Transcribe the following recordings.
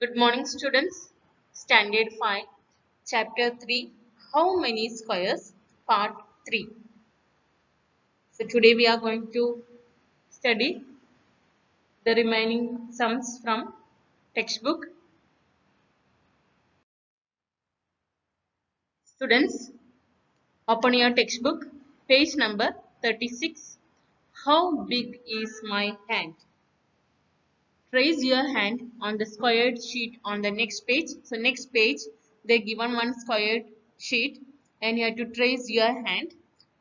Good morning, students. Standard 5, Chapter 3, How Many Squares, Part 3. So, today we are going to study the remaining sums from textbook. Students, open your textbook, page number 36. How big is my hand? Trace your hand on the squared sheet on the next page. So next page, they given one squared sheet and you have to trace your hand.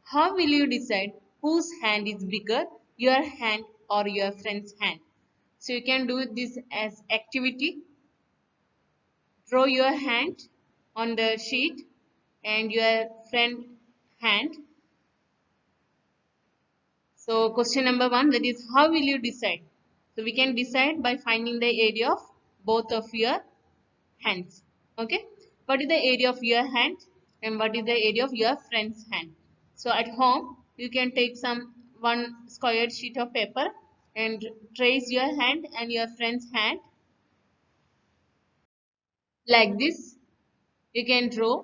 How will you decide whose hand is bigger, your hand or your friend's hand? So you can do this as activity. Draw your hand on the sheet and your friend hand. So question number 1, that is how will you decide? So we can decide by finding the area of both of your hands. Okay, what is the area of your hand and what is the area of your friend's hand? So at home you can take some one squared sheet of paper and trace your hand and your friend's hand like this. You can draw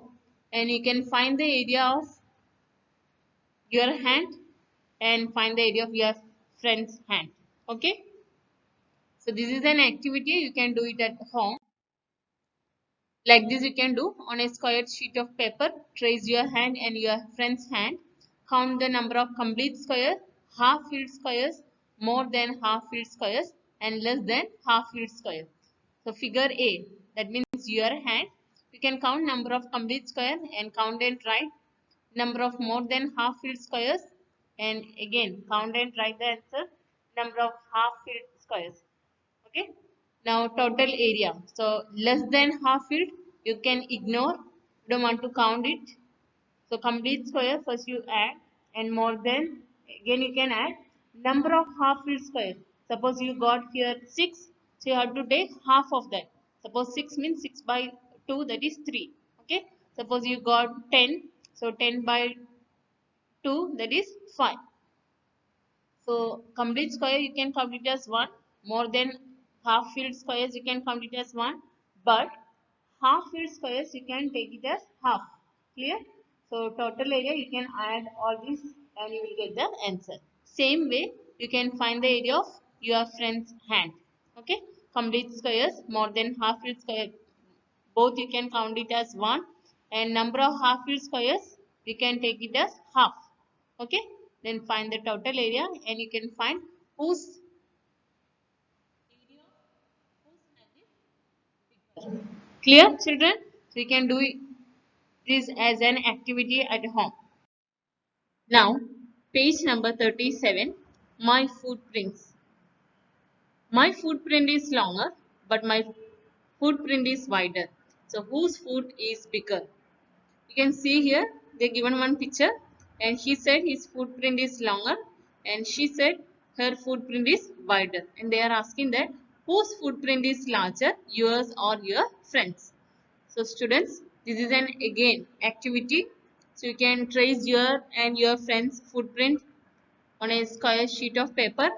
and you can find the area of your hand and find the area of your friend's hand. Okay, so this is an activity, you can do it at home. Like this you can do on a squared sheet of paper. Trace your hand and your friend's hand. Count the number of complete squares, half filled squares, more than half filled squares and less than half filled squares. So figure A, that means your hand. You can count number of complete squares and count and write number of more than half filled squares and again count and write the answer number of half filled squares. Okay, now total area, so less than half filled you can ignore, you don't want to count it. So complete square first you add and more than, again you can add number of half filled squares. Suppose you got here 6, so you have to take half of that. Suppose 6 means 6 by 2, that is 3. Okay, suppose you got 10, so 10 by 2, that is 5. So complete square you can count it as 1. More than half filled squares you can count it as 1. But half filled squares you can take it as half. Clear? So total area you can add all these and you will get the answer. Same way you can find the area of your friend's hand. Okay? Complete squares more than half filled square, both you can count it as 1 and number of half filled squares you can take it as half. Okay, then find the total area and you can find whose area whose hand is bigger. Clear, children? So you can do this as an activity at home. Now page number 37, my footprints. My footprint is longer but my footprint is wider, so whose foot is bigger? You can see here they given one picture and he said his footprint is longer and she said her footprint is wider, and they are asking that whose footprint is larger, yours or your friends. So students, this is an again activity, so you can trace your and your friend's footprint on a square sheet of paper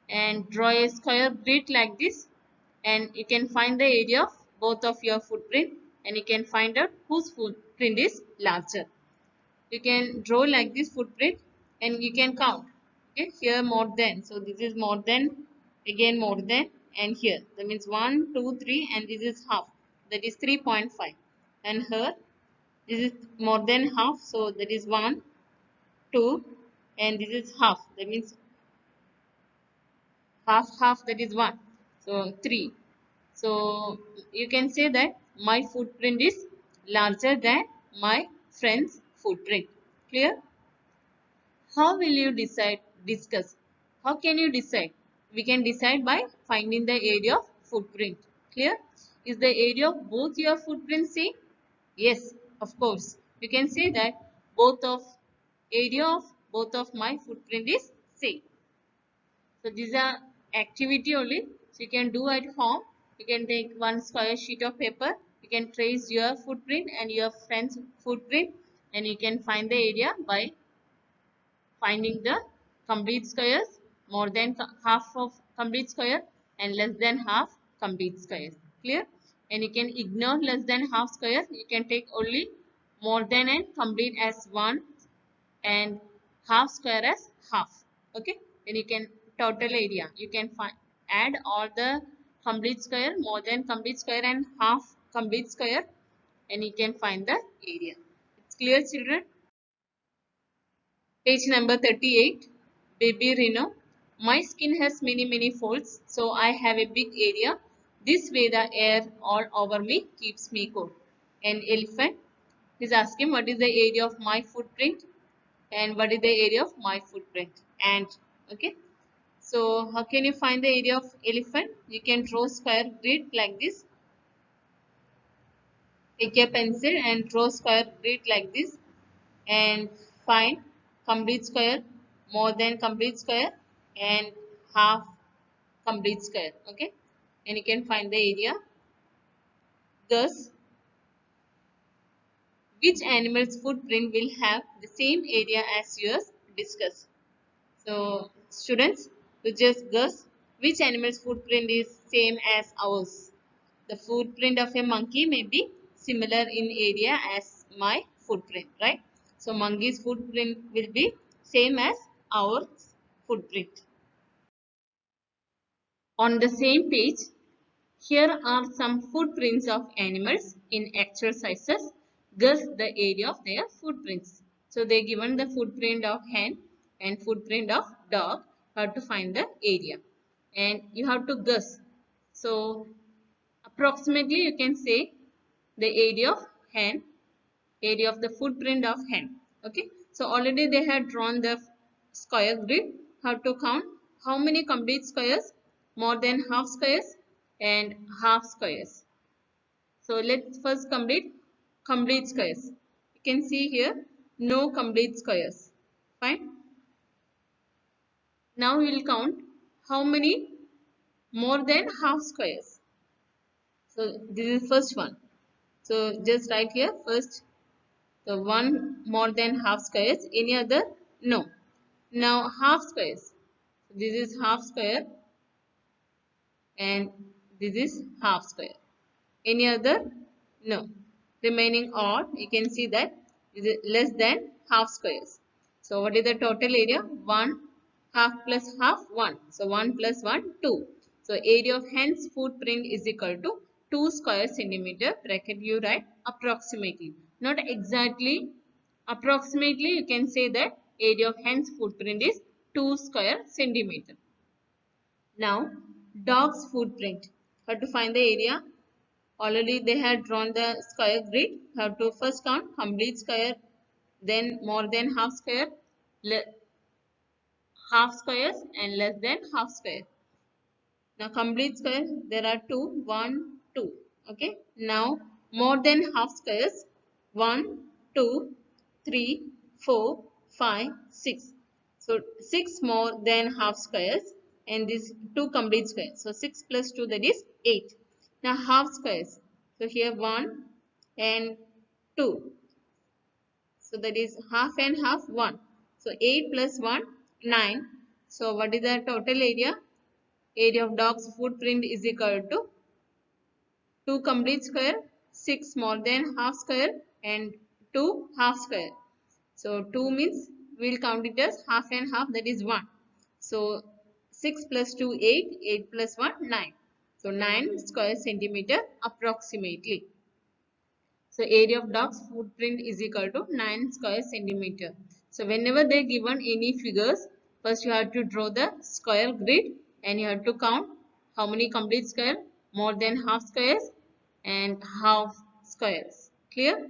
and draw a square grid like this, and you can find the area of both of your footprint and you can find out whose footprint is larger. You can draw like this footprint and you can count. Okay, here more than, so this is more than, again more than, and here that means 1 2 3 and this is half, that is 3.5, and here this is more than half, so that is 1 2 and this is half, that means half, that is 1, so 3. So you can say that my footprint is larger than my friend's footprint. Clear? How will you discuss? How can you decide? We can decide by finding the area of footprint. Clear? Is the area of both your footprints same? Yes, of course. You can say that both of area of both of my footprint is same. So these are activity only. So you can do at home. You can take one square sheet of paper. You can trace your footprint and your friend's footprint, and you can find the area by finding the complete squares, more than half of complete square and less than half complete squares. Clear? and you can ignore less than half square. You can take only more than and complete as 1 and half square as half. Okay, then you can total area. You can find, add all the complete square, more than complete square and half complete square, and you can find the area. It's clear, children? Page number 38. Baby Reno. My skin has many folds, so I have a big area. This way the air all over me keeps me cool. An elephant is asking what is the area of my footprint and what is the area of my footprint. And okay, so how can you find the area of elephant? You can draw square grid like this. Take a pencil and draw square grid like this and find complete square, more than complete square and half complete square. Okay, and you can find the area. Thus, which animal's footprint will have the same area as yours? Discuss. So students, to just guess which animal's footprint is same as ours. The footprint of a monkey may be similar in area as my footprint, right? So monkey's footprint will be same as our footprint. On the same page, here are some footprints of animals in actual sizes. Guess the area of their footprints. So they given the footprint of hen and footprint of dog. How to find the area, and you have to guess. So approximately you can say the area of hen, area of the footprint of hen. Okay, so already they had drawn the square grid. How to count how many complete squares, more than half squares and half squares. So let's first complete squares. You can see here no complete squares. Fine. Now we will count how many more than half squares. So this is first one. So just write here first the one more than half squares. Any other? No. Now half squares. This is half square and this is half square. Any other? No. Remaining odd, you can see that is less than half squares. So what is the total area? 1 half plus half 1. So 1 plus 1 2. So area of hen's footprint is equal to 2 square centimeter. Bracket you write approximately. Not exactly. Approximately you can say that area of hen's footprint is 2 square centimeter. Now dog's footprint. How to find the area? Already they had drawn the square grid. Have to first count complete square, then more than half square, half squares and less than half square. Now complete square, there are two, 1, 2. Okay. Now more than half squares, 1, 2, 3, 4, 5, 6. So 6 more than half squares and this 2 complete squares. So 6 plus 2, that is 8. Now half squares. So here 1 and 2. So that is half and half 1. So 8 plus 1, 9. So what is the total area? Area of dog's footprint is equal to 2 complete square, 6 more than half square and 2 half square. So 2 means we will count it as half and half, that is 1. So 6 plus 2, 8, 8 plus 1, 9. So 9 square centimeter approximately. So area of dog's footprint is equal to 9 square centimeter. So whenever they are given any figures, first you have to draw the square grid and you have to count how many complete square, more than half squares and half squares. Clear?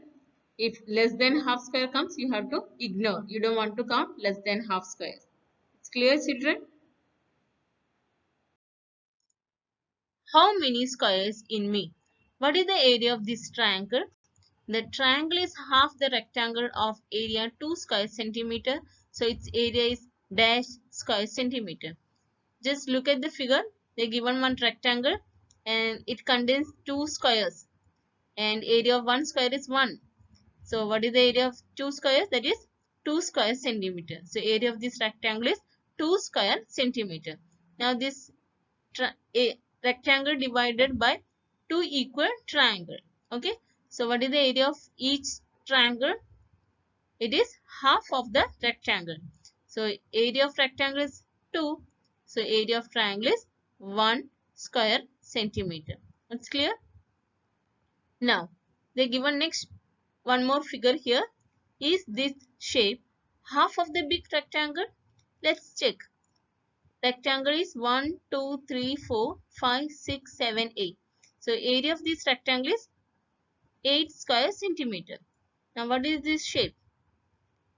If less than half square comes, you have to ignore. You don't want to count less than half squares. It's clear, children? How many squares in me? What is the area of this triangle? The triangle is half the rectangle of area 2 square centimeter. So its area is dash square centimeter. Just look at the figure. They given one rectangle and it contains 2 squares. And area of one square is 1. So what is the area of 2 squares? That is 2 square centimeter. So area of this rectangle is 2 square centimeter. Now this rectangle divided by two equal triangle. Okay. So what is the area of each triangle? It is half of the rectangle. So area of rectangle is 2. So area of triangle is 1 square centimeter. It's clear? Now they given next one more figure here. Is this shape half of the big rectangle? Let's check. Rectangle is 1, 2, 3, 4, 5, 6, 7, 8. So area of this rectangle is 8 square centimeter. Now what is this shape?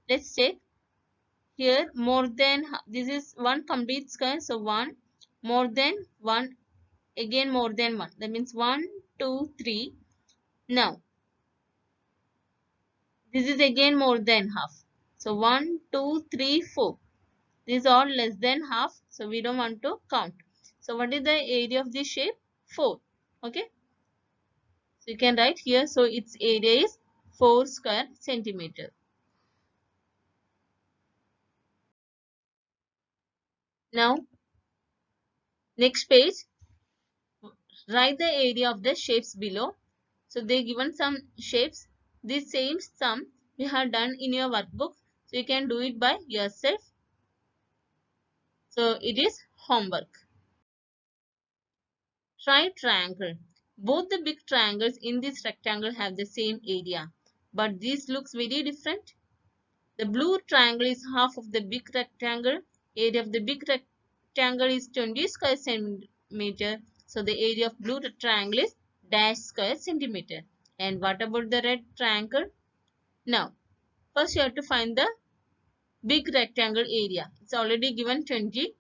Let's check. Here more than, this is one complete square. So 1 more than 1, again more than 1. That means 1, 2, 3. Now this is again more than half. So 1, 2, 3, 4. These are less than half. So we don't want to count. So what is the area of this shape? 4. Okay. So you can write here. So its area is 4 square centimeter. Now next page, write the area of the shapes below. So they given some shapes. These same sum we have done in your workbook. So you can do it by yourself. So it is homework. Try triangle. Both the big triangles in this rectangle have the same area. But this looks very different. The blue triangle is half of the big rectangle. Area of the big rectangle is 20 square centimeter. So the area of blue triangle is dash square centimeter. And what about the red triangle? Now, first you have to find the big rectangle area. It's already given 20.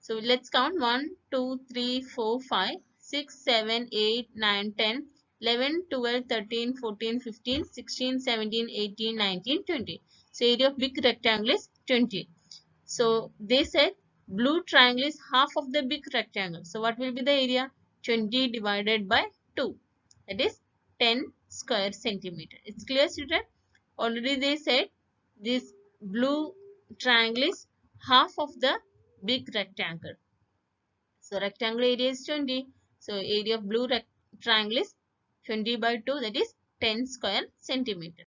So let's count 1, 2, 3, 4, 5, 6, 7, 8, 9, 10, 11, 12, 13, 14, 15, 16, 17, 18, 19, 20. So area of big rectangle is 20. So they said blue triangle is half of the big rectangle. So what will be the area? 20 divided by 2. That is 10 square centimeter. It's clear, children? Already they said this blue triangle is half of the big rectangle. So rectangle area is 20. So area of blue triangle is 20 by 2, that is 10 square centimeter.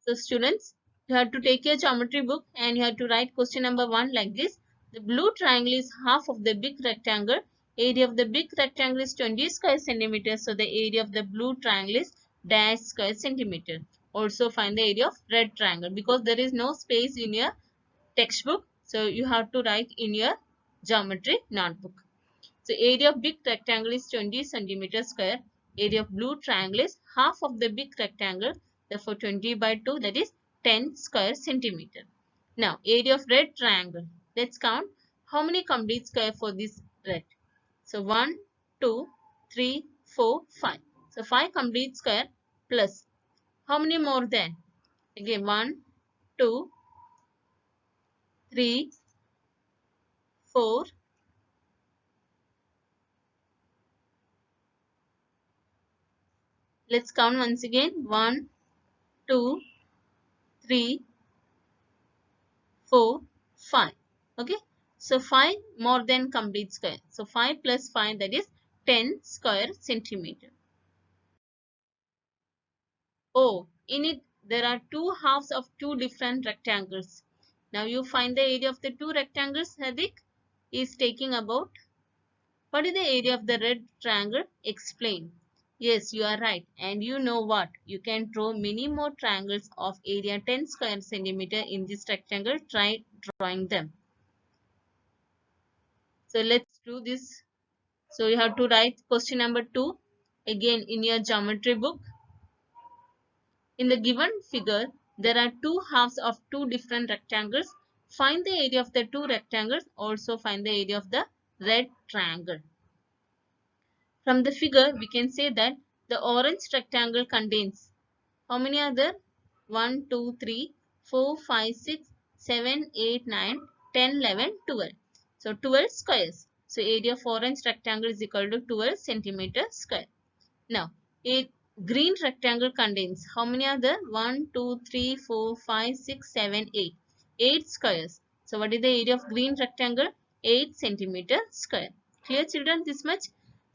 So students, you have to take your geometry book and you have to write question number 1 like this. The blue triangle is half of the big rectangle. Area of the big rectangle is 20 square centimeters. So the area of the blue triangle is dash square centimeter. Also find the area of red triangle because there is no space in your textbook. So you have to write in your geometry notebook. So area of big rectangle is 20 centimeters square. Area of blue triangle is half of the big rectangle. Therefore 20 by 2, that is 10 square centimeter. Now area of red triangle. Let's count how many complete square for this red. So 1, 2, 3, 4, 5. So 5 complete square plus how many more than? Again 1, 2, 3, 4. Let's count once again. 1, 2, 3, 4, 5. Okay. So 5 more than complete square. So 5 plus 5, that is 10 square centimeter. Oh, in it there are two halves of two different rectangles. Now you find the area of the two rectangles. Hadik is taking about. What is the area of the red triangle? Explain. Yes, you are right. And you know what? You can draw many more triangles of area 10 square centimeter in this rectangle. Try drawing them. So let's do this. So you have to write question number 2 again in your geometry book. In the given figure, there are two halves of two different rectangles. Find the area of the two rectangles. Also find the area of the red triangle. From the figure, we can say that the orange rectangle contains how many are there? 1, 2, 3, 4, 5, 6, 7, 8, 9, 10, 11, 12. So 12 squares. So area of orange rectangle is equal to 12 centimeter square. Now, a green rectangle contains how many are there? 1, 2, 3, 4, 5, 6, 7, 8. 8 squares. So what is the area of green rectangle? 8 centimeter square. Clear children this much?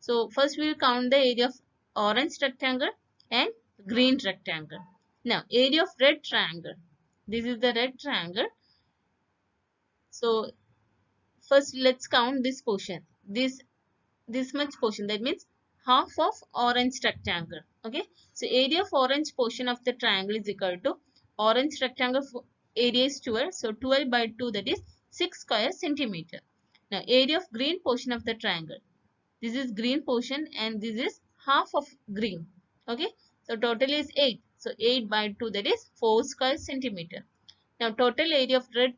So first we will count the area of orange rectangle and green rectangle. Now area of red triangle. This is the red triangle. So first let's count this portion. This much portion, that means half of orange rectangle. Okay, so area of orange portion of the triangle is equal to orange rectangle area is 12, so 12 by 2, that is 6 square centimeter. Now area of green portion of the triangle, this is green portion and this is half of green. Okay, so total is 8, so 8 by 2, that is 4 square centimeter. Now total area of red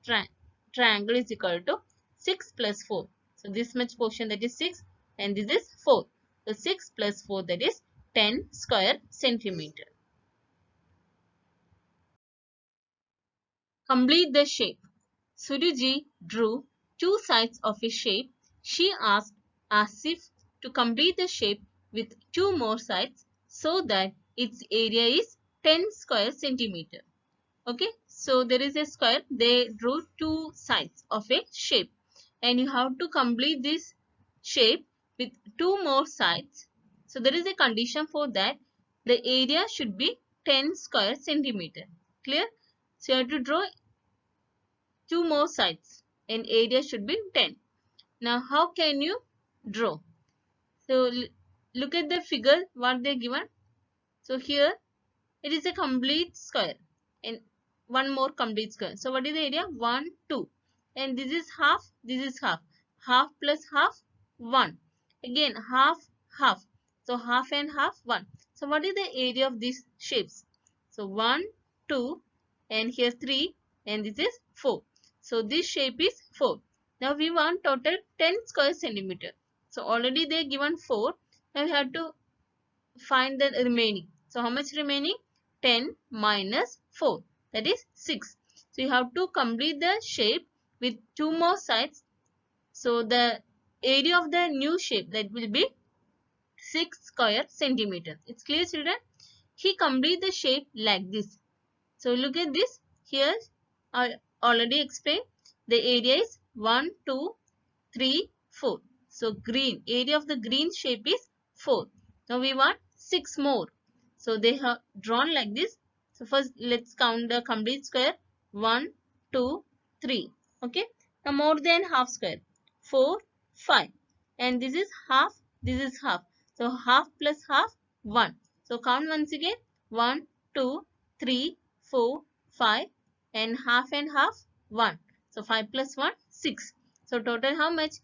triangle is equal to 6 plus 4. So this much portion, that is 6, and this is 4. So 6 plus 4, that is 10 square centimeter. Complete the shape. Suruji drew two sides of a shape. She asked Asif to complete the shape with two more sides so that its area is 10 square centimeter. Okay, so there is a square. They drew two sides of a shape and you have to complete this shape with two more sides. So there is a condition for that. The area should be 10 square centimeter. Clear? So you have to draw two more sides and area should be 10. Now how can you draw? So look at the figure what they given. So here it is a complete square and one more complete square. So what is the area? 1, 2. And this is half, this is half. Half plus half, 1. Again half, half. So half and half, 1. So what is the area of these shapes? So 1, 2 and here 3 and this is 4. So this shape is 4. Now we want total 10 square centimeter. So already they given 4. Now we have to find the remaining. So how much remaining? 10 minus 4, that is 6. So you have to complete the shape with two more sides. So the area of the new shape, that will be 6 square centimeter. It's clear, children? He complete the shape like this. So look at this. Here I already explained. The area is 1, 2, 3, 4. So green, area of the green shape is 4. Now we want 6 more. So they have drawn like this. So first let's count the complete square. 1, 2, 3. Okay. Now more than half square. 4, 5. And this is half, this is half. So half plus half, 1. So count once again. 1, 2, 3, 4, 5. And half, 1. So 5 plus 1, 6. So total how much?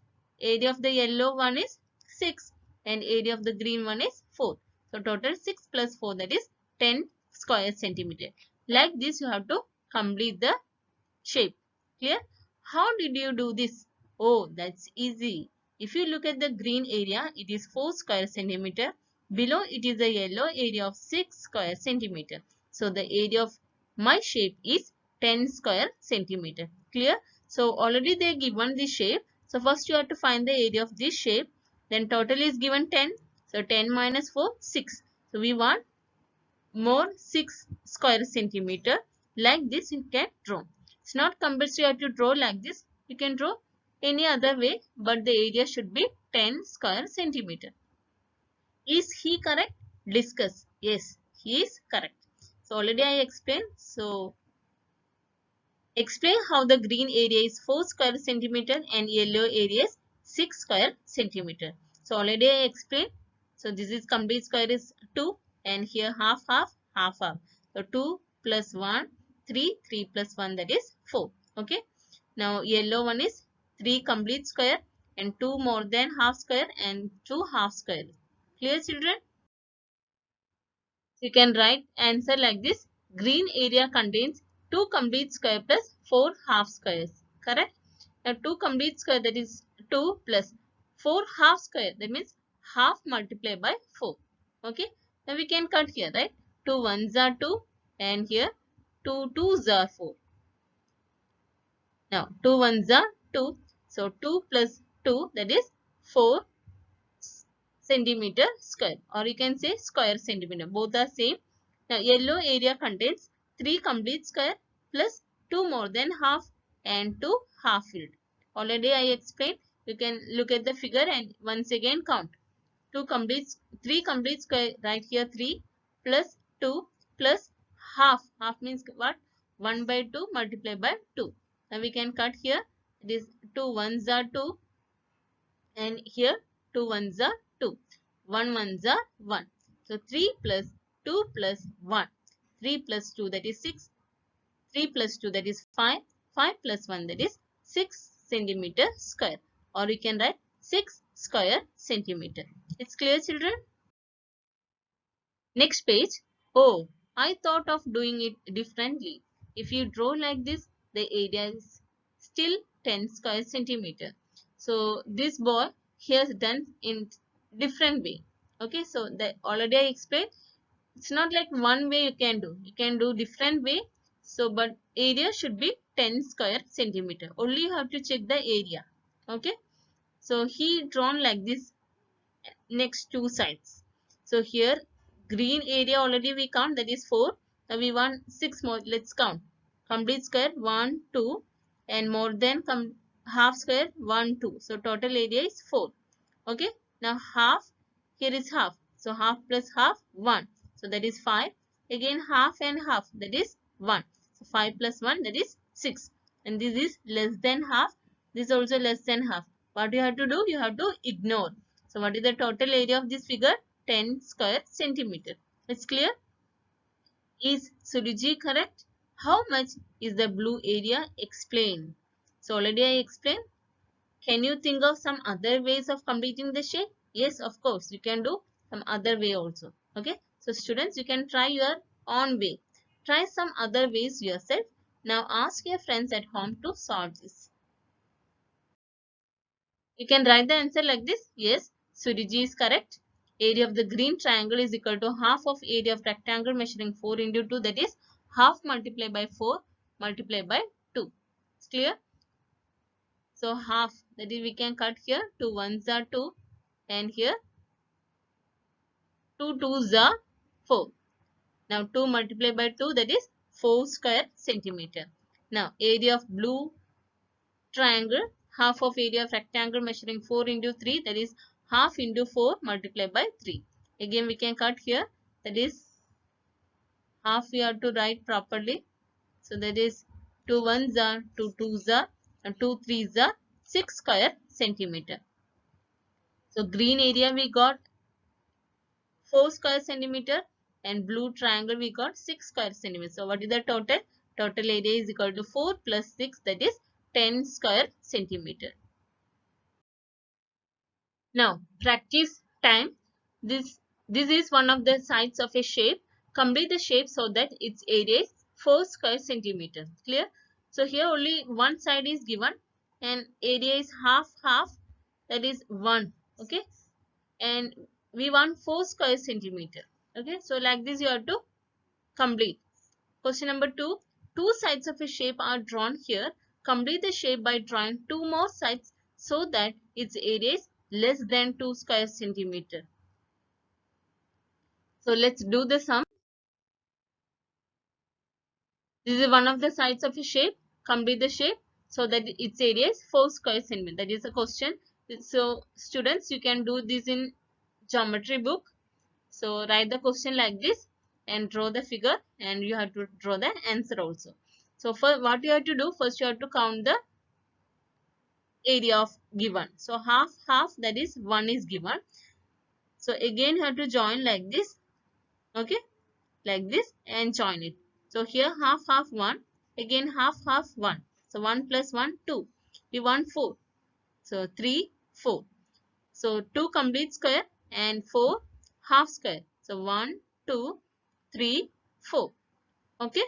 Area of the yellow one is 6 and area of the green one is 4. So total 6 plus 4, that is 10 square centimeter. Like this you have to complete the shape. Clear? How did you do this? Oh, that's easy. If you look at the green area, it is 4 square centimeter. Below it is a yellow area of 6 square centimeter. So the area of my shape is 10 square centimeter. Clear? So already they given the shape. So first you have to find the area of this shape. Then total is given 10. So 10 minus 4, 6. So we want more 6 square centimeter. Like this you can draw. It's not compulsory you have to draw like this. You can draw any other way, but the area should be 10 square centimeter. Is he correct? Discuss. Yes, he is correct. So already I explained. So explain how the green area is 4 square centimeter and yellow area is 6 square centimeter. So already I explained. So this is complete square is 2 and here half, half, half, half. So 2 plus 1, 3, 3 plus 1, that is 4. Okay. Now yellow one is 3 complete square and 2 more than half square and 2 half square. Clear, children? You can write answer like this. Green area contains 2 complete square plus 4 half squares. Correct? Now 2 complete square, that is 2 plus 4 half square, that means half multiplied by 4. Okay? Now we can cut here, right? 2 ones are 2 and here 2 twos are 4. Now 2 ones are 2. So 2 plus 2, that is 4 centimeter square, or you can say square centimeter. Both are same. Now yellow area contains 3 complete square plus 2 more than half and 2 half filled. Already I explained. You can look at the figure and once again count. 2 completes 3 complete square, right here 3 plus 2 plus half. Half means what? 1 by 2 multiplied by 2. Now we can cut here. It is 2 ones are 2 and here 2 ones are 2. 1 ones are 1. So 3 plus 2 plus 1. 3 plus 2 that is 6. 3 plus 2 that is 5. 5 plus 1 that is 6 centimeter square. Or you can write 6 square centimeter. It's clear, children? Next page. Oh, I thought of doing it differently. If you draw like this, the area is still 10 square centimeter. So this boy he has done in different way. Okay, so that already I explained. It's not like one way you can do. You can do different way. So but area should be 10 square centimeter. Only you have to check the area. Okay. So he drawn like this next two sides. So here green area already we count, that is 4. Now we want 6 more. Let's count. Complete square 1, 2 and more than half square 1, 2. So total area is 4. Okay. Now half, here is half. So half plus half 1. So that is 5. Again half and half, that is 1. So 5 plus 1, that is 6. And this is less than half. This is also less than half. What you have to do? You have to ignore. So what is the total area of this figure? 10 square centimeter. It's clear? Is Suriji correct? How much is the blue area? Explain. So already I explained. Can you think of some other ways of completing the shape? Yes, of course. You can do some other way also. Okay. So students, you can try your own way. Try some other ways yourself. Now ask your friends at home to solve this. You can write the answer like this. Yes, Suriji is correct. Area of the green triangle is equal to half of area of rectangle measuring 4 into 2. That is half multiplied by 4 multiplied by 2. It's clear? So half, that is we can cut here. 2 ones are 2 and here 2 twos are 4. Now 2 multiplied by 2, that is 4 square centimeter. Now area of blue triangle, half of area of rectangle measuring 4 into 3, that is half into 4 multiplied by 3. Again we can cut here, that is half we have to write properly. So that is 2 ones are 2 twos are and 2 threes are 6 square centimeter. So green area we got 4 square centimeter and blue triangle we got 6 square centimeter. So what is the total? Total area is equal to 4 plus 6, that is 10 square centimeter. Now practice time. This is one of the sides of a shape. Complete the shape so that its area is 4 square centimeter. Clear? So here only one side is given and area is half, that is 1. Okay. And we want 4 square centimeter. Okay. So like this you have to complete. Question number 2. Two sides of a shape are drawn here. Complete the shape by drawing 2 more sides so that its area is less than 2 square centimeter. So let's do the sum. This is one of the sides of a shape. Complete the shape so that its area is 4 square centimeter. That is a question. So students, you can do this in geometry book. So write the question like this and draw the figure and you have to draw the answer also. So for what you have to do, first you have to count the area of given. So half, that is 1 is given. So again you have to join like this. Okay, like this and join it. So here half 1, again half 1. So 1 plus 1 2. We want 4. So 3 4. So 2 complete square and 4 half square. So 1 2 3 4. Okay.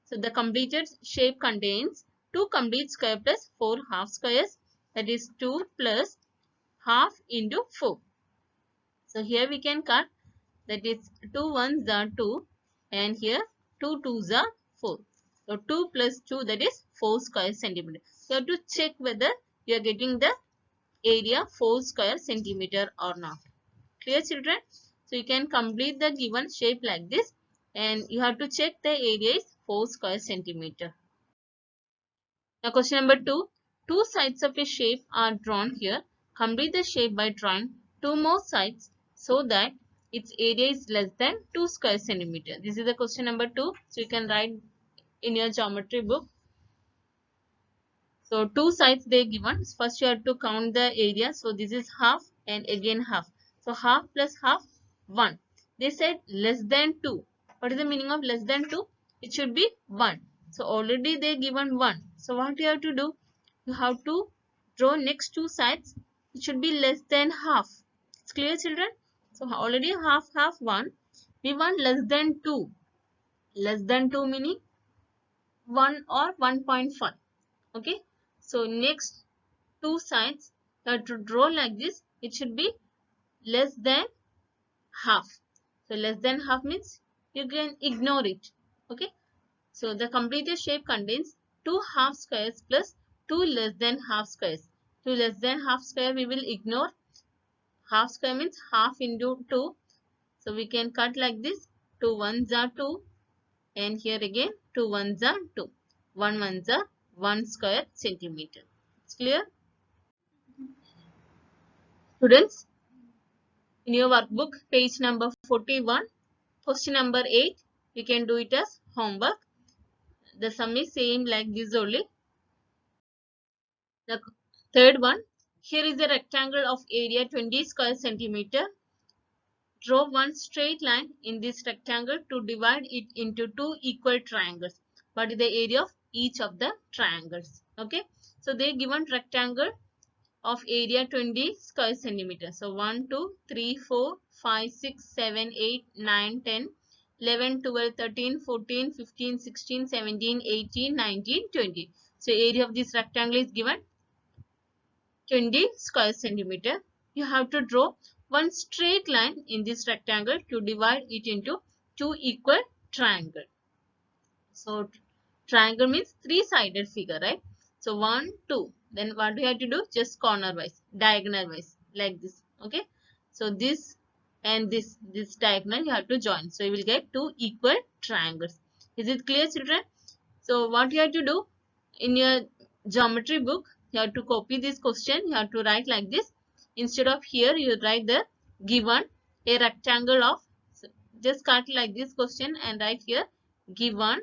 So the completed shape contains 2 complete square plus 4 half squares. That is 2 plus half into 4. So here we can cut, that is 2 ones are 2 and here 2 twos are 4. So 2 plus 2, that is 4 square centimeter. You have to check whether you are getting the area 4 square centimeter or not. Clear, children? So you can complete the given shape like this and you have to check the area is 4 square centimeter. Now question number 2. Two sides of a shape are drawn here. Complete the shape by drawing 2 more sides so that its area is less than 2 square centimeter. This is the question number 2. So you can write in your geometry book. So two sides they given. First you have to count the area. So this is half and again half. So half plus half 1. They said less than 2. What is the meaning of less than 2? It should be 1. So already they given 1. So what you have to do? You have to draw next two sides. It should be less than half. It's clear, children? So already half 1. We want less than 2. Less than 2 meaning 1 or 1.5. Okay. So next two sides you have to draw like this. It should be less than half. So less than half means you can ignore it. Okay. So the completed shape contains two half squares plus two less than half squares. Two less than half square we will ignore. Half square means half into 2. So we can cut like this. 2 ones are 2 and here again 2 ones are 2. 1 ones are 1 square centimeter. It's clear? Students, in your workbook, page number 41, question number 8, you can do it as homework. The sum is same like this only. The third one, here is a rectangle of area 20 square centimeter. Draw one straight line in this rectangle to divide it into two equal triangles. What is the area of each of the triangles? Okay. So they given rectangle of area 20 square centimeter. So 1, 2, 3, 4, 5, 6, 7, 8, 9, 10, 11, 12, 13, 14, 15, 16, 17, 18, 19, 20. So area of this rectangle is given 20 square centimeter. You have to draw one straight line in this rectangle to divide it into two equal triangles. So triangle means three-sided figure, right? So 1, 2. Then what do you have to do? Just corner wise, diagonal wise, like this. Okay. So this and this diagonal you have to join. So you will get two equal triangles. Is it clear, children? So what you have to do in your geometry book, you have to copy this question. You have to write like this. Instead of here, you write the given a rectangle of. So just cut like this question and write here given.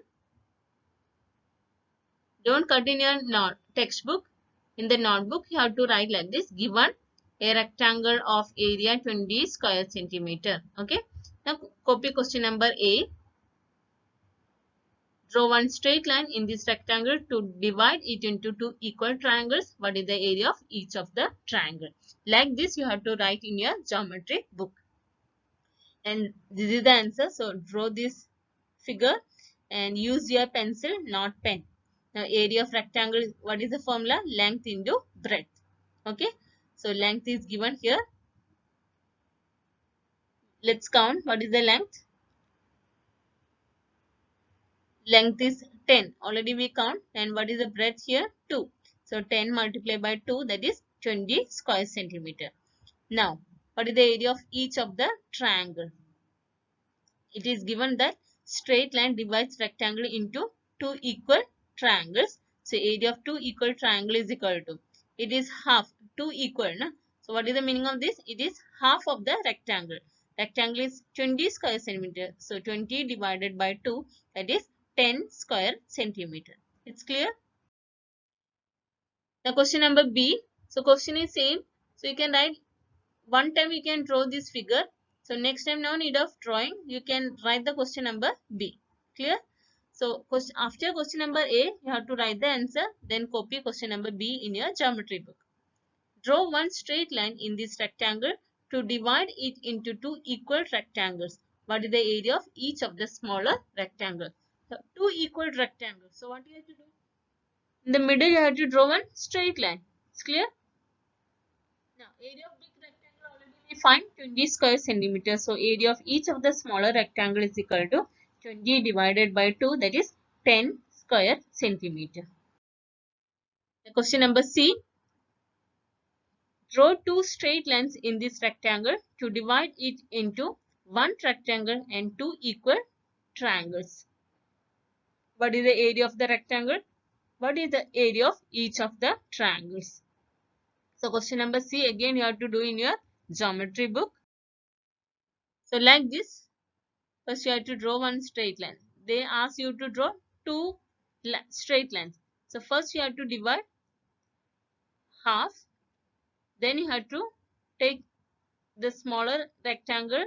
Don't cut in your textbook. In the notebook, you have to write like this. Given a rectangle of area 20 square centimeter. Okay. Now, copy question number A. Draw one straight line in this rectangle to divide it into two equal triangles. What is the area of each of the triangle? Like this, you have to write in your geometry book. And this is the answer. So, draw this figure and use your pencil, not pen. Now, area of rectangle, what is the formula? Length into breadth. Okay. So, length is given here. Let's count. What is the length? Length is 10. Already we count. And what is the breadth here? 2. So, 10 multiplied by 2, that is 20 square centimeter. Now, what is the area of each of the triangle? It is given that straight line divides rectangle into two equal triangles. So area of two equal triangle is equal to, it is half, two equal. Na? So what is the meaning of this? It is half of the rectangle. Rectangle is 20 square centimeter. So 20 divided by 2, that is 10 square centimeter. It's clear? The question number B. So question is same. So you can write one time you can draw this figure. So next time no need of drawing. You can write the question number B. Clear? So after question number A, you have to write the answer. Then copy question number B in your geometry book. Draw one straight line in this rectangle to divide it into two equal rectangles. What is the area of each of the smaller rectangle? So two equal rectangles. So what you have to do? In the middle you have to draw one straight line. It's clear? Now, area of big rectangle already we find 20 square centimeters. So, area of each of the smaller rectangle is equal to 20 divided by 2, that is 10 square centimeter. The question number C. Draw two straight lines in this rectangle to divide it into one rectangle and two equal triangles. What is the area of the rectangle? What is the area of each of the triangles? So, question number C again you have to do in your geometry book. So like this, first you have to draw one straight line. They ask you to draw two straight lines. So first you have to divide half. Then you have to take the smaller rectangle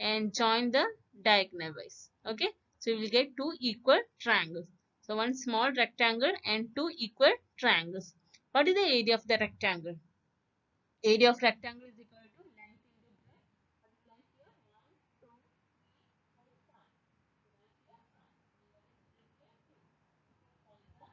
and join the diagonal wise. Okay. So you will get two equal triangles. So one small rectangle and two equal triangles. What is the area of the rectangle? Area of rectangle is equal to length into breadth. What is length here? 1, 2, 3, 4, 5.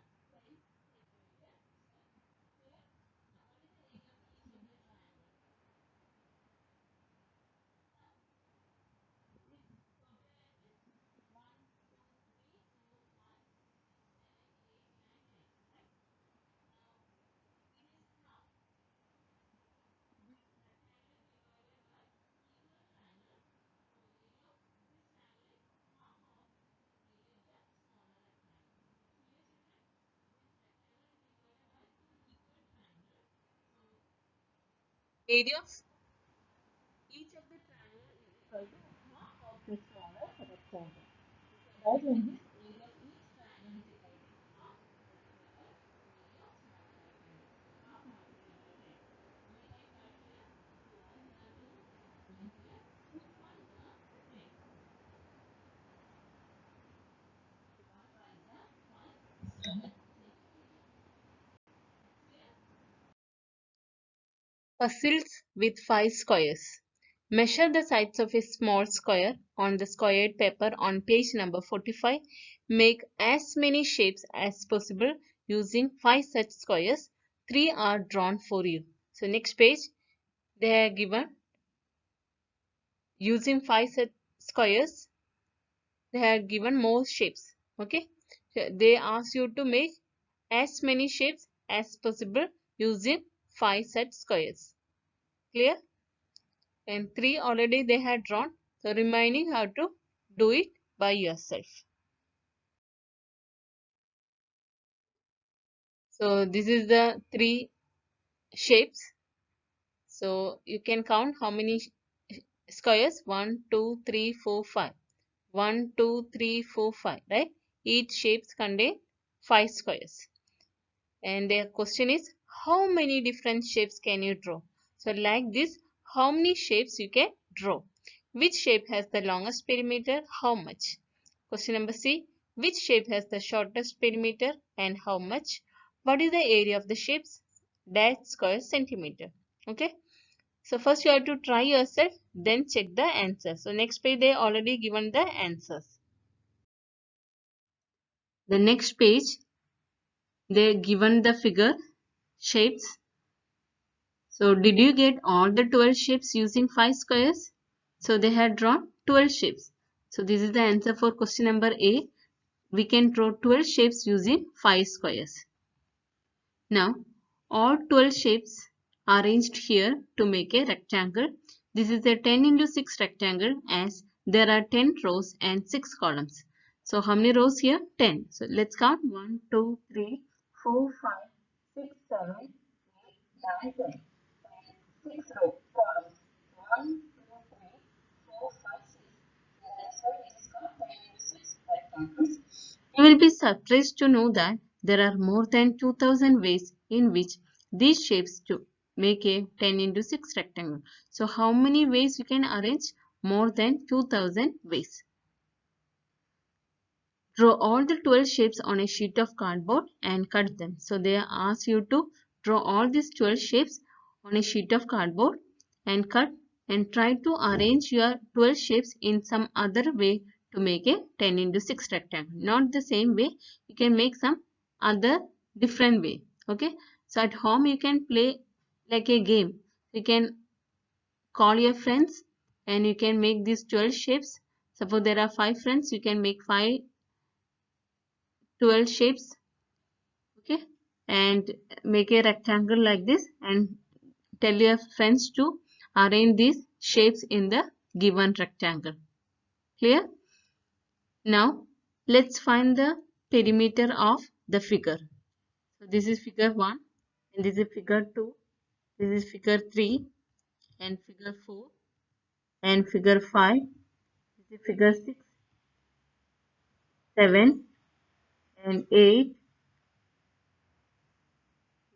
Area of each of the triangle is equal to half of the smaller rectangle. Right like this, area of each triangle is equal to half of the square area of smaller rectangle. Half multiplied by 10. We can start here 1 here 2 and here 1 the 10. 1 5 the 1 7. Puzzles with 5 squares. Measure the sides of a small square on the squared paper on page number 45. Make as many shapes as possible using 5 such squares. 3 are drawn for you. So next page, they are given using 5 such squares. They are given more shapes. Okay. So they ask you to make as many shapes as possible using 5 such squares. Clear? And 3 already they had drawn, so remaining how to do it by yourself. So this is the 3 shapes. So you can count how many squares. 1 2 3 4 5. 1 2 3 4 5, right? Each shapes contain 5 squares. And the question is, how many different shapes can you draw? So like this, how many shapes you can draw? Which shape has the longest perimeter? How much? Question number C. Which shape has the shortest perimeter and how much? What is the area of the shapes? Dash square centimeter. Okay. So first you have to try yourself, then check the answer. So next page they already given the answers. The next page they given the figure shapes. So did you get all the 12 shapes using 5 squares? So they had drawn 12 shapes. So this is the answer for question number A. We can draw 12 shapes using 5 squares. Now all 12 shapes arranged here to make a rectangle. This is a 10 into 6 rectangle as there are 10 rows and 6 columns. So how many rows here? 10. So let's count 1, 2, 3, 4, 5, 6, 7, 8, 9, 10. 6 row columns. 1, 2, 3, 4, 5, 6. That's why it is called 10 into 6 rectangles. You will be surprised to know that there are more than 2000 ways in which these shapes to make a 10 into 6 rectangle. So how many ways you can arrange? More than 2000 ways. Draw all the 12 shapes on a sheet of cardboard and cut them. So they ask you to draw all these 12 shapes on a sheet of cardboard and cut, and try to arrange your 12 shapes in some other way to make a 10 into 6 rectangle. Not the same way, you can make some other different way. Okay. So at home you can play like a game. You can call your friends and you can make these 12 shapes. Suppose there are 5 friends, you can make 12 shapes, okay, and make a rectangle like this and tell your friends to arrange these shapes in the given rectangle. Clear? Now let's find the perimeter of the figure. So this is figure 1 and this is figure 2, this is figure 3 and figure 4 and figure 5 the figure 6, 7 and 8,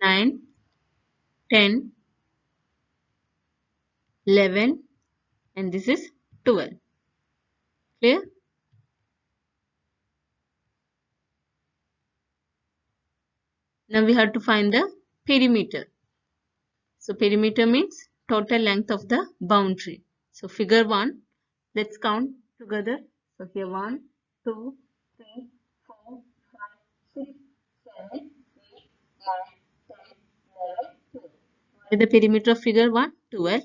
9, 10, 11 and this is 12. Clear? Now we have to find the perimeter. So perimeter means total length of the boundary. So figure 1, let's count together. So here 1, 2, 3, 4, 5, 6, 7, 8, 9, 10, 11, 12. What is the perimeter of figure 1? 12.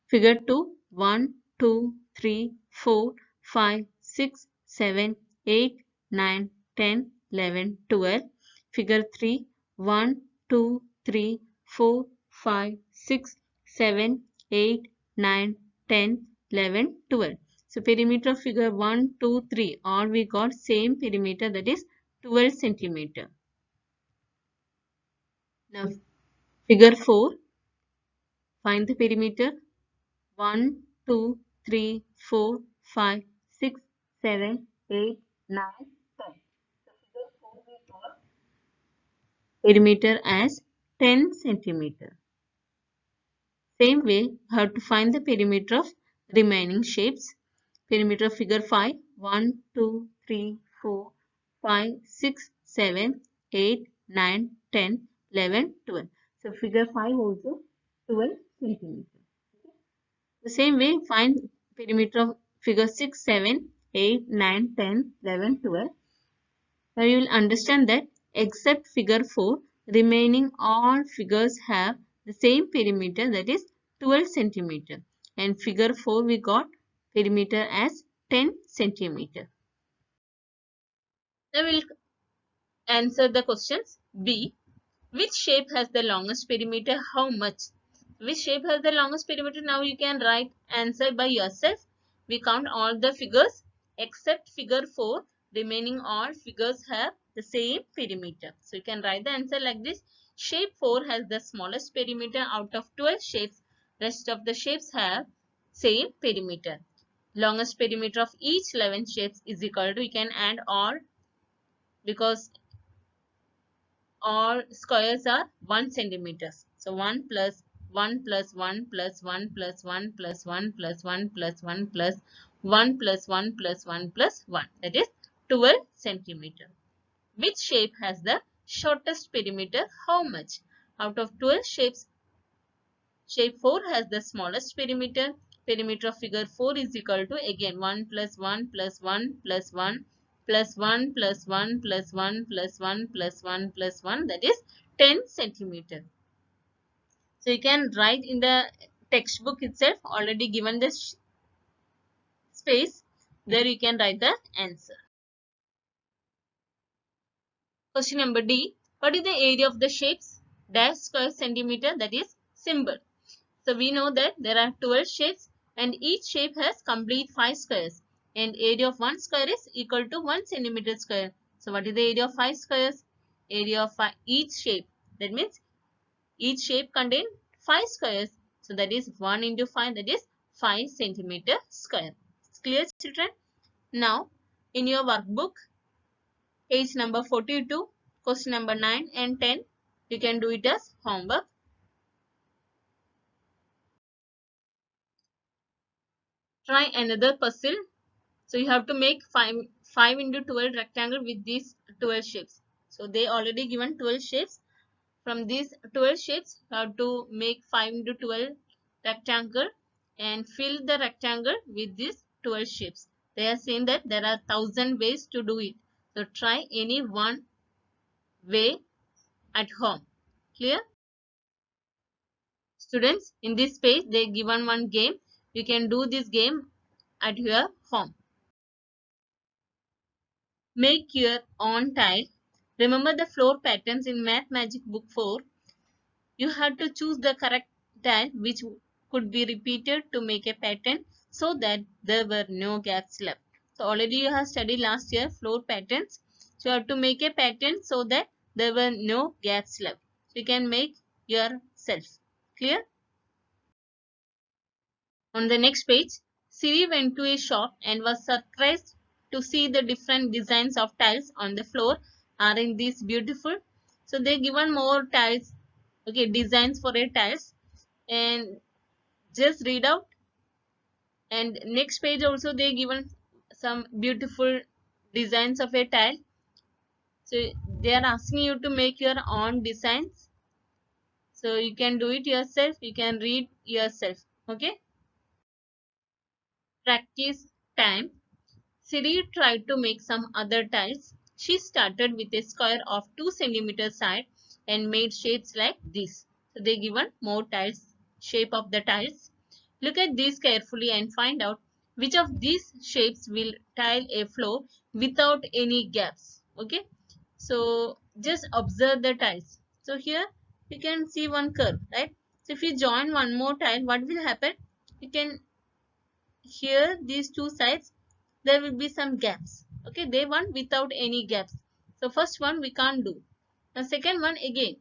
Figure 2, 1, 2, 3, 4, 5, 6, 7, 8, 9, 10, 11, 12. Figure 3, 1, 2, 3, 4, 5, 6, 7, 8, 9, 10, 11, 12. So perimeter of figure 1, 2, 3, all we got same perimeter, that is 12 centimeter. Now figure 4, find the perimeter. 1, 2, 3, 4, 5, 6, 7, 8, 9, 10. So figure 4 we got perimeter as 10 centimeter. Same way, you have to find the perimeter of remaining shapes. Perimeter of figure 5, 1, 2, 3, 4, 5, 6, 7, 8, 9, 10, 11, 12. So figure 5 also 12 centimeter. The same way, find perimeter of figure 6, 7, 8, 9, 10, 11, 12. Now you will understand that except figure 4, remaining all figures have the same perimeter, that is 12 centimeter. And figure 4 we got perimeter as 10 centimeter. Now we will answer the questions. B. Which shape has the longest perimeter? How much? Which shape has the longest perimeter? Now you can write answer by yourself. We count all the figures except figure 4. Remaining all figures have the same perimeter. So you can write the answer like this. Shape 4 has the smallest perimeter out of 12 shapes. Rest of the shapes have same perimeter. Longest perimeter of each 11 shapes is equal to, we can add all because all squares are 1 centimeters. So 1 plus 1 plus 1 plus 1 plus 1 plus 1 plus 1 plus 1 plus 1 plus 1 plus 1 plus 1. That is 12 centimeter. Which shape has the shortest perimeter? How much? Out of 12 shapes, shape 4 has the smallest perimeter. Perimeter of figure 4 is equal to again 1 plus 1 plus 1 plus 1 plus 1 plus 1 plus 1 plus 1 plus 1 plus 1, that is 10 centimeter. So you can write in the textbook itself, already given the space, there you can write the answer. Question number D. What is the area of the shapes? Dash square centimeter, that is symbol. So we know that there are 12 shapes and each shape has complete 5 squares. And area of one square is equal to 1 centimeter square. So what is the area of 5 squares? Area of each shape. That means each shape contains 5 squares. So that is 1 into 5, that is 5 centimeter square. It's clear, children? Now in your workbook, page number 42, question number 9 and 10, you can do it as homework. Try another puzzle. So you have to make 5 into 12 rectangle with these 12 shapes. So they already given 12 shapes. From these 12 shapes, you have to make 5 into 12 rectangle and fill the rectangle with these 12 shapes. They are saying that there are 1000 ways to do it. So try any one way at home. Clear? Students, in this page, they given one game. You can do this game at your home. Make your own tile. Remember the floor patterns in Math Magic Book 4. You have to choose the correct tile which could be repeated to make a pattern so that there were no gaps left. So already you have studied last year floor patterns. So you have to make a pattern so that there were no gaps left. So you can make yourself. Clear? On the next page, Siri went to a shop and was surprised to see the different designs of tiles on the floor. Aren't these beautiful? So they given more tiles, okay, designs for a tiles, and just read out. And next page also they given some beautiful designs of a tile. So they are asking you to make your own designs. So you can do it yourself. You can read yourself. Okay. Practice time. Siri tried to make some other tiles. She started with a square of 2 centimeter side and made shapes like this. So they given more tiles, shape of the tiles. Look at these carefully and find out which of these shapes will tile a floor without any gaps. Okay. So just observe the tiles. So here you can see one curve, right? So if you join one more tile, what will happen? You can here these two sides there will be some gaps. Okay, they want without any gaps. So first one we can't do. The second one again.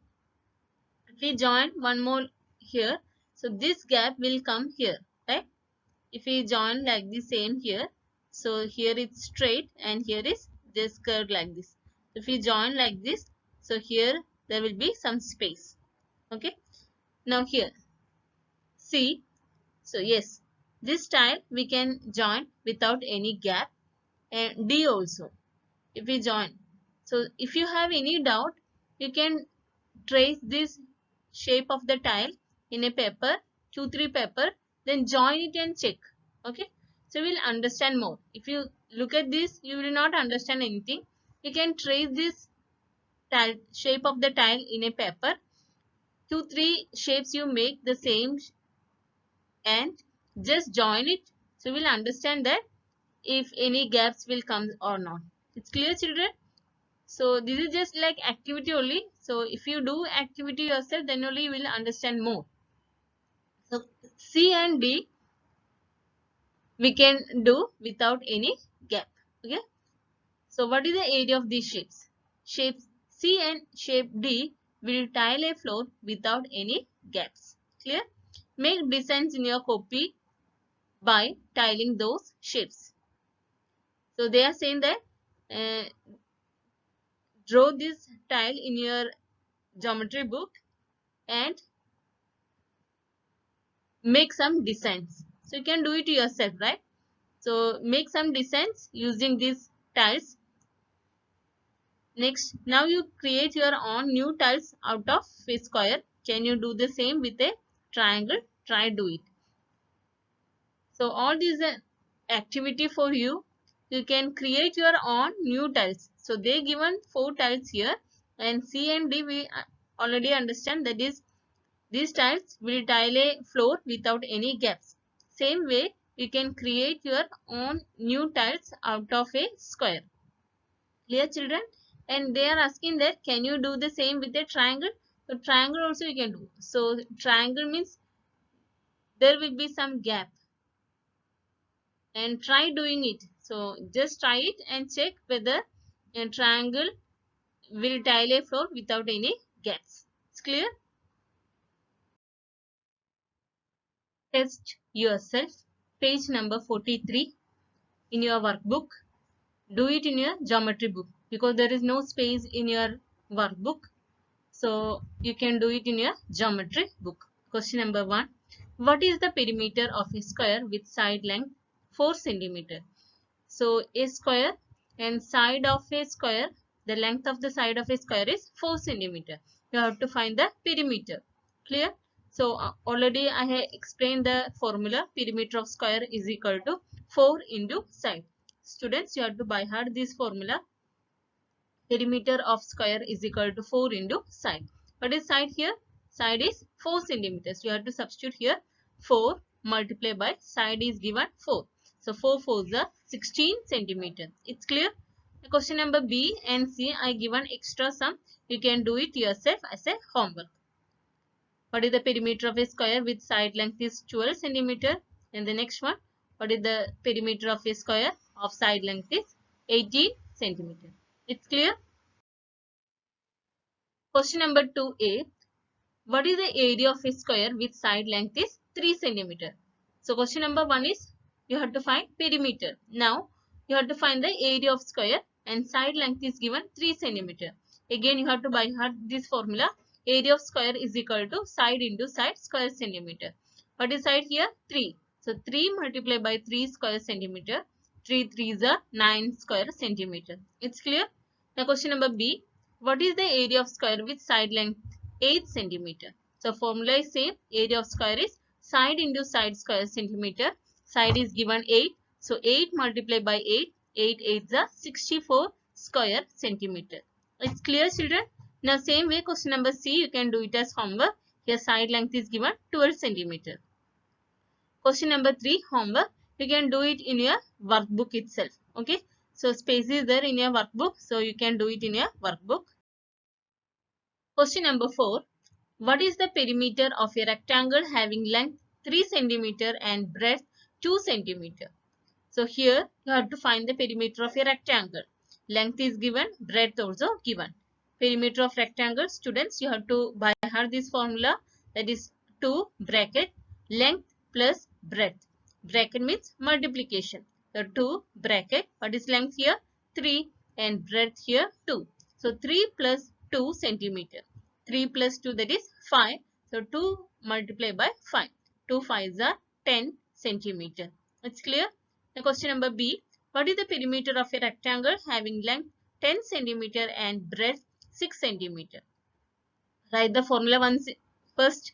If we join one more here, so this gap will come here, right? If we join like the same here, so here it's straight and here is this curve like this. If we join like this, so here there will be some space. Okay. Now here, see. So yes, this tile we can join without any gap, and D also. If we join, so if you have any doubt, you can trace this shape of the tile in a paper, 2-3 paper, then join it and check. Okay, so we'll understand more. If you look at this, you will not understand anything. You can trace this tile shape of the tile in a paper, 2-3 shapes you make the same and just join it. So we'll understand that if any gaps will come or not. It's clear, children? So this is just like activity only. So if you do activity yourself, then only you will understand more. So C and D we can do without any gap. Okay. So what is the area of these shapes? Shapes C and shape D will tile a floor without any gaps. Clear? Make designs in your copy by tiling those shapes. So they are saying that uh, draw this tile in your geometry book and make some designs. So you can do it yourself, right? So make some designs using these tiles. Next, now you create your own new tiles out of a square. Can you do the same with a triangle? Try do it. So all these activity for you. You can create your own new tiles. So they given 4 tiles here, and C and D we already understand, that is these tiles will tile a floor without any gaps. Same way, you can create your own new tiles out of a square. Clear, children? And they are asking that can you do the same with a triangle? So triangle also you can do. So triangle means there will be some gap, and try doing it. So just try it and check whether a triangle will tile a floor without any gaps. It's clear? Test yourself. Page number 43 in your workbook. Do it in your geometry book because there is no space in your workbook. So you can do it in your geometry book. Question number 1. What is the perimeter of a square with side length 4 centimeter? So a square and side of a square, the length of the side of a square is 4 centimeter. You have to find the perimeter. Clear? So already I have explained the formula. Perimeter of square is equal to 4 into side. Students, you have to by heart this formula. Perimeter of square is equal to 4 into side. What is side here? Side is 4 centimeters. You have to substitute here 4 multiplied by side is given 4. So 4 4s are 16 centimeters. It's clear? Question number B and C I given extra sum. You can do it yourself as a homework. What is the perimeter of a square with side length is 12 centimeter? And the next one, what is the perimeter of a square of side length is 18 centimeter. It's clear? Question number 2a. What is the area of a square with side length is 3 centimeter? So question number 1 is you have to find perimeter. Now you have to find the area of square and side length is given 3 centimeter. Again you have to by heart this formula. Area of square is equal to side into side square centimeter. What is side here? 3. So 3 multiplied by 3 square centimeter. 3 3s are 9 square centimeter. It's clear? Now question number B. What is the area of square with side length 8 centimeter? So formula is same. Area of square is side into side square centimeter. Side is given 8. So 8 multiplied by 8. 8 8s are 64 square centimeter. It's clear, children? Now same way question number C, you can do it as homework. Here side length is given 12 centimeter. Question number 3, homework. You can do it in your workbook itself. Okay. So space is there in your workbook. So you can do it in your workbook. Question number 4. What is the perimeter of a rectangle having length 3 centimeter and breadth 2 centimeter? So here you have to find the perimeter of a rectangle. Length is given, breadth also given. Perimeter of rectangle, students, you have to by heart this formula, that is 2 bracket length plus breadth. Bracket means multiplication. So 2 bracket, what is length here? 3 and breadth here 2. So 3 plus 2 centimeter. 3 plus 2, that is 5. So 2 multiplied by 5. 2 5s are 10 centimeter. It's clear? Now question number B. What is the perimeter of a rectangle having length 10 centimeter and breadth 6 centimeter? Write the formula once first.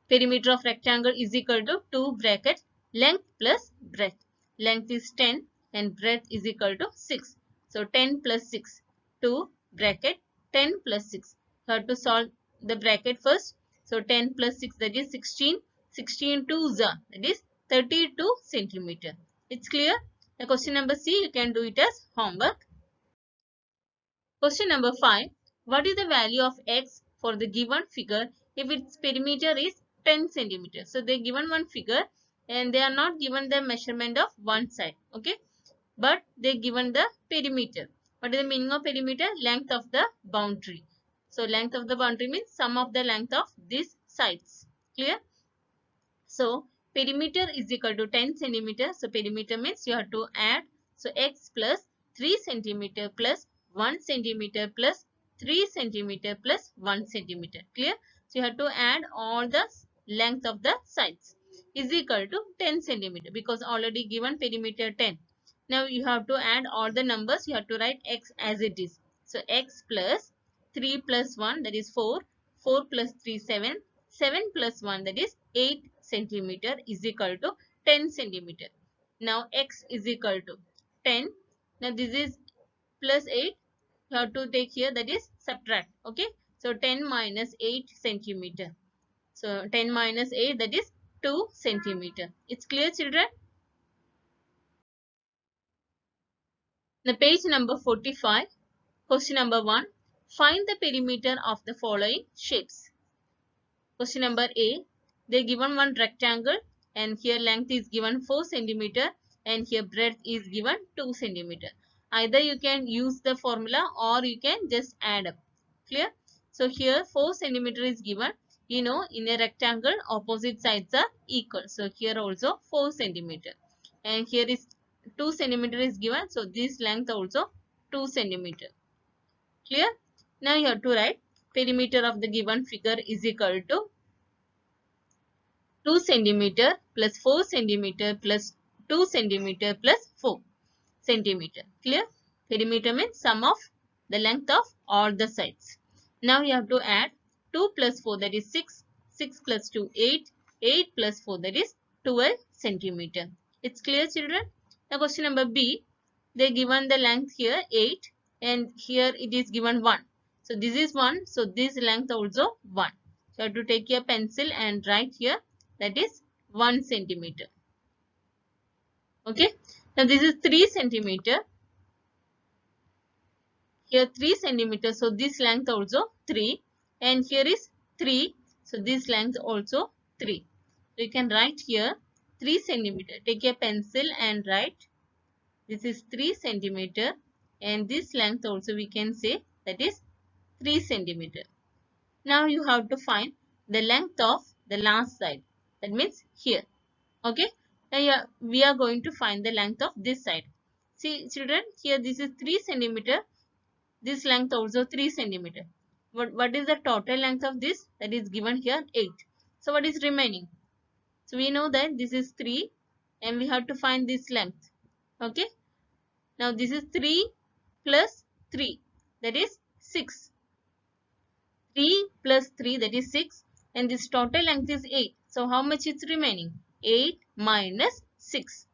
Perimeter of rectangle is equal to 2 bracket length plus breadth. Length is 10 and breadth is equal to 6. So 10 plus 6. 2 bracket 10 plus 6. You have to solve the bracket first. So 10 plus 6, that is 16. 16 2s are, that is 32 centimeter. It's clear? The question number C, you can do it as homework. Question number 5. What is the value of x for the given figure if its perimeter is 10 centimeters? So they given one figure and they are not given the measurement of one side. Okay. But they given the perimeter. What is the meaning of perimeter? Length of the boundary. So length of the boundary means sum of the length of these sides. Clear? So perimeter is equal to 10 centimeter. So perimeter means you have to add. So x plus 3 centimeter plus 1 centimeter plus 3 centimeter plus 1 centimeter. Clear? So you have to add all the length of the sides is equal to 10 centimeter because already given perimeter 10. Now you have to add all the numbers. You have to write x as it is. So x plus 3 plus 1, that is 4. 4 plus 3 7. 7 plus 1, that is 8 centimeter is equal to 10 centimeter. Now x is equal to 10. Now this is plus 8. You have to take here, that is subtract. Okay. So 10 minus 8 centimeter. So 10 minus 8, that is 2 centimeter. It's clear, children? The page number 45. Question number 1. Find the perimeter of the following shapes. Question number A. They given one rectangle and here length is given 4 centimeter and here breadth is given 2 centimeter. Either you can use the formula or you can just add up. Clear? So here 4 centimeter is given. You know, in a rectangle opposite sides are equal. So here also 4 centimeter. And here is 2 centimeter is given. So this length also 2 centimeter. Clear? Now you have to write perimeter of the given figure is equal to 2 centimeter plus 4 centimeter plus 2 centimeter plus 4 centimeter. Clear? Perimeter means sum of the length of all the sides. Now you have to add 2 plus 4, that is 6. 6 plus 2, 8. 8 plus 4, that is 12 centimeter. It's clear, children? Now question number B. They given the length here 8 and here it is given 1. So this is 1. So this length also 1. So you have to take your pencil and write here, that is 1 centimeter. Okay. Now this is 3 centimeter. Here 3 centimeter. So this length also 3. And here is 3. So this length also 3. So you can write here 3 centimeter. Take a pencil and write. This is 3 centimeter. And this length also we can say that is 3 centimeter. Now you have to find the length of the last side. That means here. Okay. Now yeah, we are going to find the length of this side. See children, here this is 3 centimeter. This length also 3 centimeter. What is the total length of this? That is given here 8. So what is remaining? So we know that this is 3 and we have to find this length. Okay. Now this is 3 plus 3, that is 6. 3 plus 3, that is 6, and this total length is 8. So how much is remaining? 8 minus 6.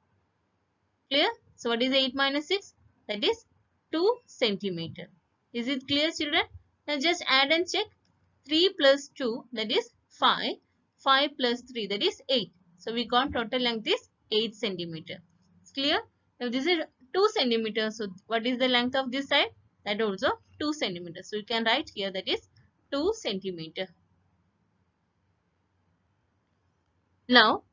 Clear? So what is 8 minus 6? That is 2 centimeter. Is it clear children? Now just add and check. 3 plus 2, that is 5. 5 plus 3, that is 8. So we got total length is 8 centimeter. It's clear? Now this is 2 centimeters. So what is the length of this side? That also 2 centimeters. So you can write here that is 2 centimeter. Now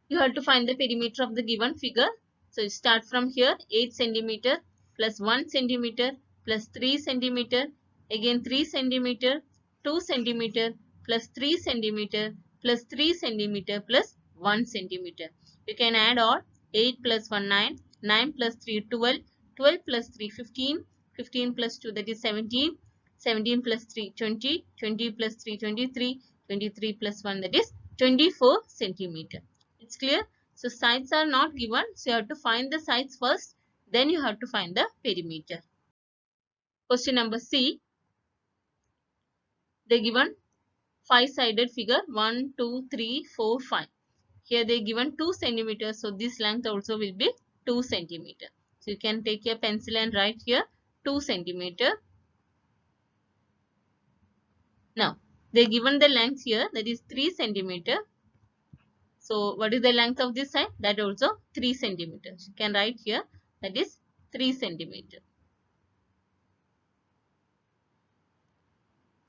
you have to find the perimeter of the given figure. So you start from here, 8 centimeter plus 1 centimeter plus 3 centimeter, again 3 centimeter, 2 centimeter plus 3 centimeter plus 3 centimeter plus 1 centimeter. You can add all. 8 plus 1 9, 9 plus 3 12, 12 plus 3 15, 15 plus 2 that is 17, 17 plus 3 20, 20 plus 3 23, 23 plus 1 that is 24 centimeter. It's clear? So sides are not given. So you have to find the sides first. Then you have to find the perimeter. Question number C. They given 5-sided figure 1, 2, 3, 4, 5. Here they given 2 centimeters. So this length also will be 2 centimeter. So you can take your pencil and write here 2 centimeter. Now they given the length here, that is 3 centimeter. So what is the length of this side? That also 3 centimeters. You can write here that is 3 centimeter.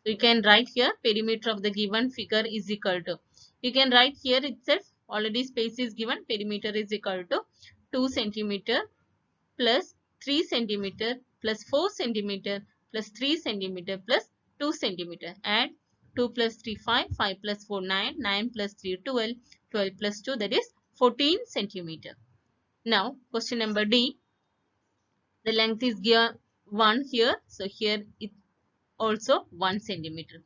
So you can write here perimeter of the given figure is equal to. You can write here itself, already space is given, perimeter is equal to 2 centimeter plus 3 centimeter plus 4 centimeter plus 3 centimeter plus 2 centimeter. Add 2 plus 3 5, 5 plus 4 9, 9 plus 3 12, 12 plus 2 that is 14 centimeter. Now question number D. The length is given 1 here. So here it also 1 centimeter.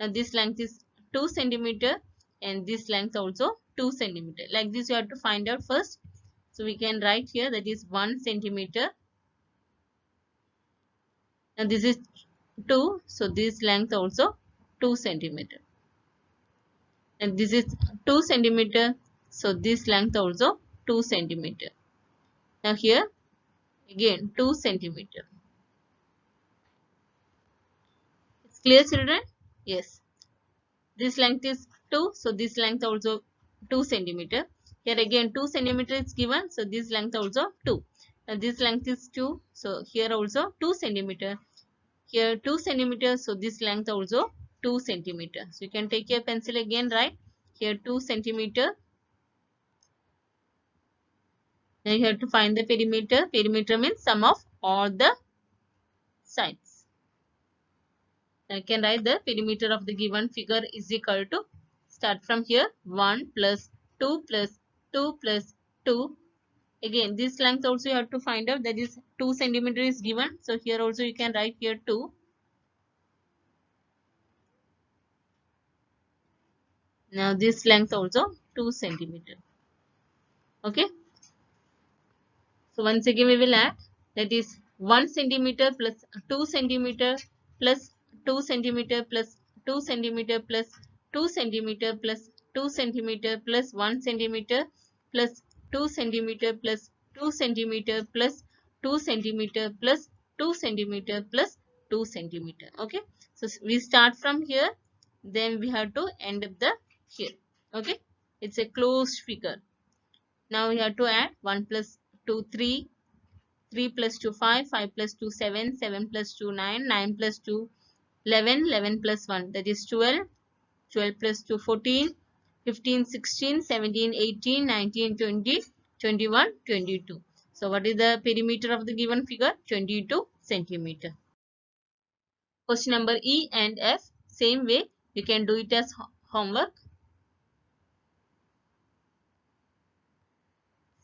Now this length is 2 centimeter and this length also 2 centimeter. Like this you have to find out first. So we can write here that is 1 centimeter. Now this is 2. So this length also 2 centimeter. And this is 2 centimeter. So this length also 2 centimeter. Now here again 2 centimeter. It's clear children? Yes. This length is 2. So this length also 2 centimeter. Here again 2 centimeter is given. So this length also 2. Now this length is 2. So here also 2 centimeter. Here 2 centimeter. So this length also 2 centimeter. So you can take your pencil again, right? Here 2 centimeter. Now you have to find the perimeter. Perimeter means sum of all the sides. I can write the perimeter of the given figure is equal to, start from here, 1 plus 2 plus 2 plus 2. Again this length also you have to find out, that is 2 centimeter is given. So here also you can write here 2. Now this length also 2 centimeter. Okay. So once again we will add, that is 1 centimeter plus 2 centimeter plus 2 centimeter plus 2 centimeter plus 2 centimeter plus 2 centimeter plus 1 centimeter plus 2 centimeter plus 2 centimeter plus 2 centimeter plus 2 centimeter plus 2 centimeter. Okay. So we start from here, then we have to end up the here. Okay. It's a closed figure. Now we have to add 1 plus 2 3, 3 plus 2 5, 5 plus 2 7, 7 plus 2 9, 9 plus 2 11, 11 plus 1 that is 12, 12 plus 2 14, 15 16, 17 18, 19 20, 21 22. So what is the perimeter of the given figure? 22 centimeter. Question number E and F, same way you can do it as homework.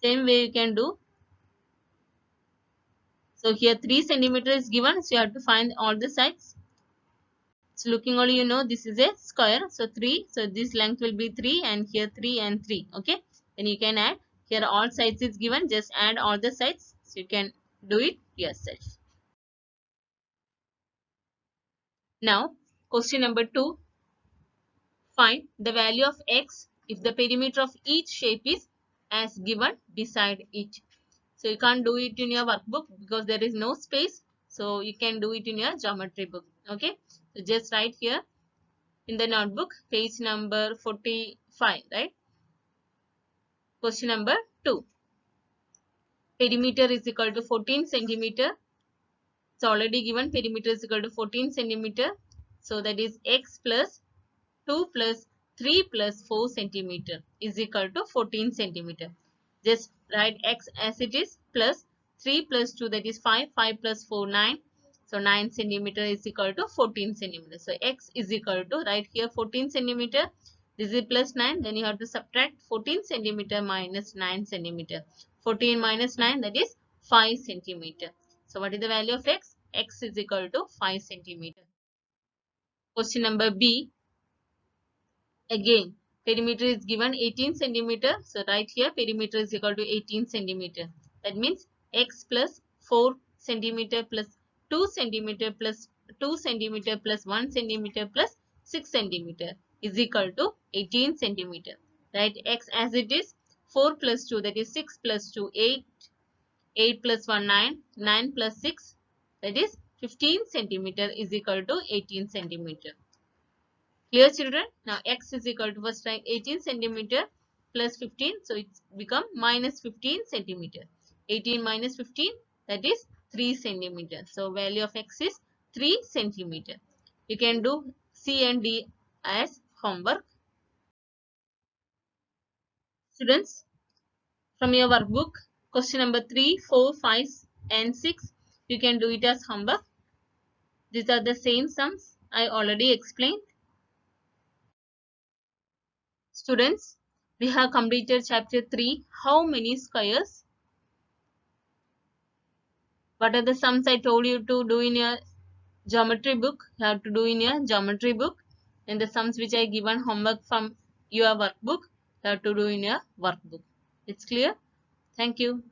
Same way you can do. So here 3 centimeter is given, so you have to find all the sides. So looking only, you know this is a square, so 3, so this length will be 3 and here 3 and 3. Okay, then you can add. Here all sides is given, just add all the sides, so you can do it yourself. Now question number 2, find the value of x if the perimeter of each shape is as given beside it. So you can't do it in your workbook because there is no space, so you can do it in your geometry book. Okay, so just write here in the notebook, page number 45, right? Question number 2. Perimeter is equal to 14 centimeter. It's already given perimeter is equal to 14 centimeter. So that is x plus 2 plus 3 plus 4 centimeter is equal to 14 centimeter. Just write x as it is plus 3 plus 2, that is 5. 5 plus 4, 9. So 9 centimeter is equal to 14 centimeter. So x is equal to, right here 14 centimeter. This is plus 9. Then you have to subtract 14 centimeter minus 9 centimeter. 14 minus 9, that is 5 centimeter. So what is the value of x? X is equal to 5 centimeter. Question number B. Again, perimeter is given 18 centimeter. So right here perimeter is equal to 18 centimeter. That means x plus 4 centimeter plus 2 centimeter plus 2 centimeter plus 1 centimeter plus 6 centimeter is equal to 18 centimeter. Right, x as it is, 4 plus 2, that is 6 plus 2, 8. 8 plus 1, 9. 9 plus 6, that is 15 centimeter is equal to 18 centimeter. Clear, children? Now x is equal to, first write 18 centimeter plus 15. So it's become minus 15 centimeter. 18 minus 15, that is 3 centimeter. So value of x is 3 centimeter. You can do C and D as homework. Students, from your workbook, question number 3, 4, 5 and 6, you can do it as homework. These are the same sums I already explained. Students, we have completed chapter 3. How many squares? What are the sums I told you to do in your geometry book? You have to do in your geometry book. And the sums which I given homework from your workbook, you have to do in your workbook. It's clear? Thank you.